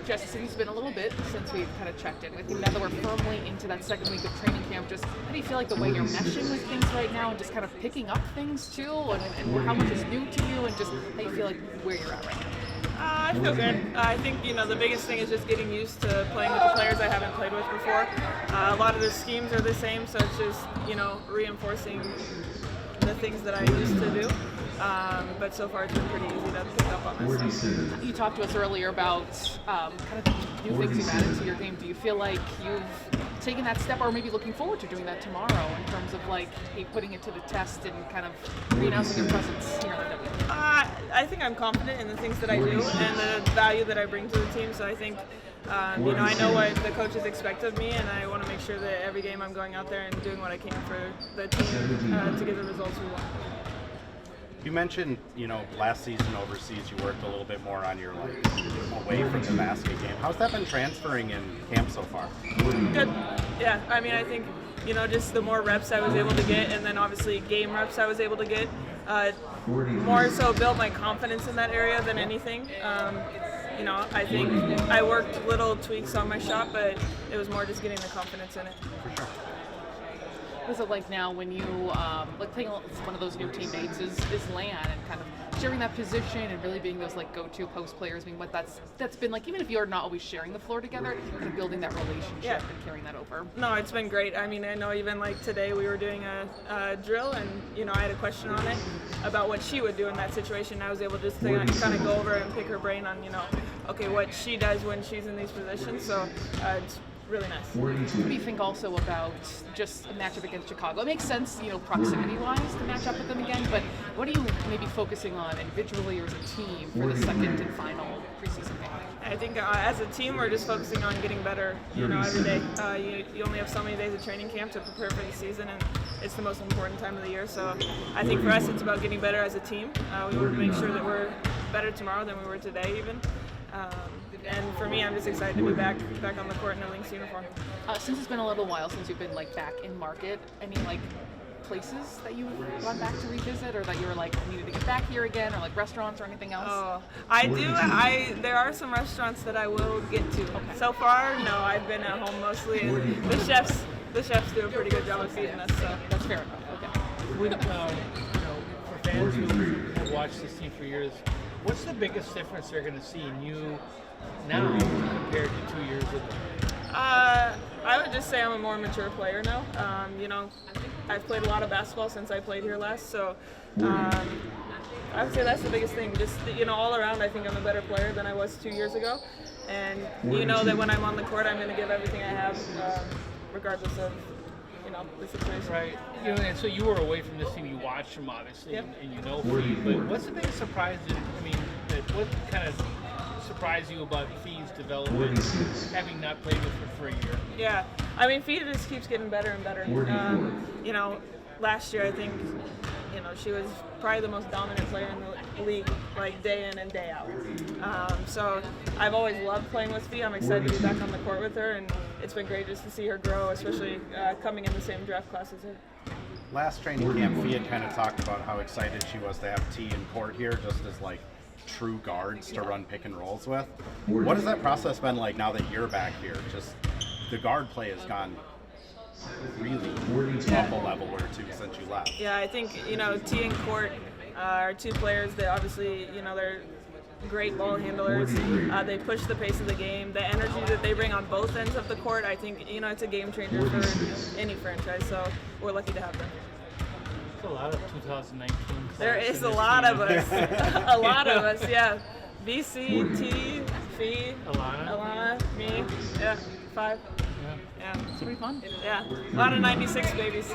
Jess, it's been a little bit since we've kind of checked in with you. Now that we're firmly into that second week of training camp, just how do you feel like the way you're meshing with things right now and just kind of picking up things too, and how much is new to you, and just how you feel like where you're at right now? I feel good. I think, the biggest thing is just getting used to playing with the players I haven't played with before. A lot of the schemes are the same, so it's just, reinforcing the things that I used to do. But so far it's been pretty easy to pick up on this. You talked to us earlier about kind of new things you've added to your game. Do you feel like you've taken that step, or maybe looking forward to doing that tomorrow in terms of putting it to the test and kind of renouncing your presence here in the W? I think I'm confident in the things that I do and the value that I bring to the team. So I think, I know what the coaches expect of me, and I want to make sure that every game I'm going out there and doing what I can for the team to get the results we want. You mentioned, last season overseas you worked a little bit more on your away from the basket game. How's that been transferring in camp so far? Good. Yeah. I think, just the more reps I was able to get, and then obviously game reps I was able to get, more so build my confidence in that area than anything. I think I worked little tweaks on my shot, but it was more just getting the confidence in it. For sure. What is it like now when you playing one of those new teammates is Lan, and kind of sharing that position and really being those go-to post players? What that's been like, even if you're not always sharing the floor together, kind of building that relationship and carrying that over. No, it's been great. I know even today we were doing a drill, and I had a question on it about what she would do in that situation. I was able just to kind of go over and pick her brain on okay, what she does when she's in these positions. So it's really nice. What do you think also about just a matchup against Chicago? It makes sense, proximity-wise to match up with them again, but what are you maybe focusing on individually or as a team for the second and final preseason game? I think as a team, we're just focusing on getting better, every day. You only have so many days of training camp to prepare for the season, and it's the most important time of the year. So I think for us, it's about getting better as a team. We want to make sure that we're better tomorrow than we were today, even. And for me, I'm just excited to be back on the court in a Lynx uniform. Since it's been a little while since you've been back in market, any places that you've gone back to revisit, or that you were needed to get back here again, or restaurants or anything else? Oh, I do. There are some restaurants that I will get to. Okay. So far, no, I've been at home mostly, and the chefs do a pretty good job of feeding us. So that's fair enough. Okay. For fans who have watched this team for years, what's the biggest difference they're going to see in you now compared to 2 years ago? I would just say I'm a more mature player now. I've played a lot of basketball since I played here last, so I would say that's the biggest thing. Just, all around, I think I'm a better player than I was 2 years ago. And that when I'm on the court, I'm going to give everything I have, regardless of, the situation. Right. And so you were away from this team. You watched them, obviously, and Fee. But what's the biggest surprise what kind of surprised you about Fee's development, having not played with her for a year? Yeah. Fee just keeps getting better and better. Last year, I think, she was probably the most dominant player in the league, day in and day out. So I've always loved playing with Fee. I'm excited to be back on the court with her, and it's been great just to see her grow, especially coming in the same draft class as her. Last training camp, Fee had kind of talked about how excited she was to have T and Court here, just as true guards to run pick and rolls with. What has that process been like now that you're back here? Just the guard play has gone really up a level or two since you left. Yeah, I think, T and Court are two players that obviously, they're great ball handlers. They push the pace of the game. The energy that they bring on both ends of the court, I think, it's a game changer for any franchise, so we're lucky to have them. There's a lot of 2019. There is a lot of us. A lot of us, yeah. BC, T, Fee, Alana, me, yeah, 5. Yeah. It's pretty fun. Yeah, a lot of 96 babies.